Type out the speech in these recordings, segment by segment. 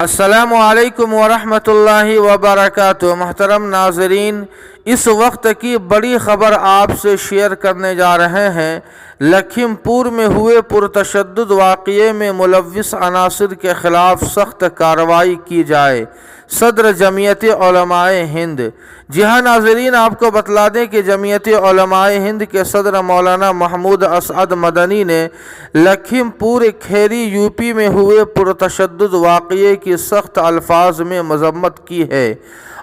السلام علیکم ورحمۃ اللہ وبرکاتہ۔ محترم ناظرین، اس وقت کی بڑی خبر آپ سے شیئر کرنے جا رہے ہیں۔ لکھیم پور میں ہوئے پرتشدد واقعے میں ملوث عناصر کے خلاف سخت کارروائی کی جائے، صدر جمعیت علماء ہند۔ جی ہاں ناظرین، آپ کو بتلا دیں کہ جمعیت علماء ہند کے صدر مولانا محمود اسعد مدنی نے لکھیم پور کھیری یوپی میں ہوئے پرتشدد واقعے کی سخت الفاظ میں مذمت کی ہے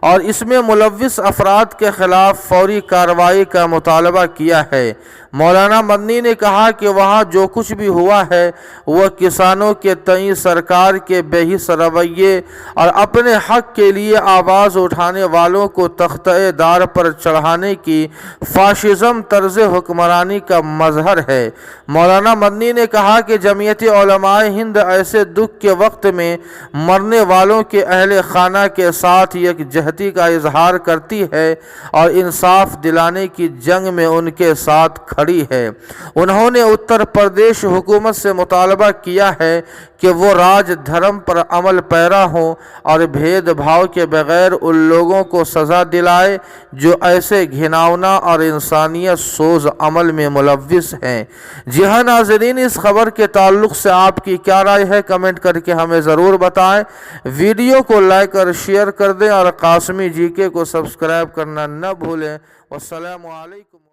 اور اس میں ملوث افراد کے خلاف فوری کارروائی کا مطالبہ کیا ہے۔ مولانا مدنی نے کہا کہ وہاں جو کچھ بھی ہوا ہے وہ کسانوں کے تئیں سرکار کے بے حس رویے اور اپنے حق کے لیے آواز اٹھانے والوں کو تختۂ دار پر چڑھانے کی فاشزم طرز حکمرانی کا مظہر ہے۔ مولانا مدنی نے کہا کہ جمعیت علماء ہند ایسے دکھ کے وقت میں مرنے والوں کے اہل خانہ کے ساتھ یکجہتی کا اظہار کرتی ہے اور انصاف دلانے کی جنگ میں ان کے ساتھ کھڑی ہے۔ انہوں نے اتر پردیش حکومت سے مطالبہ کیا ہے کہ وہ راج دھرم پر عمل پیرا ہوں اور بھید بھاؤ کے بغیر ان لوگوں کو سزا دلائے جو ایسے گھناؤنا اور انسانیت سوز عمل میں ملوث ہیں۔ جی ہاں ناظرین، اس خبر کے تعلق سے آپ کی کیا رائے ہے کمنٹ کر کے ہمیں ضرور بتائیں۔ ویڈیو کو لائک اور شیئر کر دیں اور قاسمی جی کے کو سبسکرائب کرنا نہ بھولیں۔ والسلام علیکم۔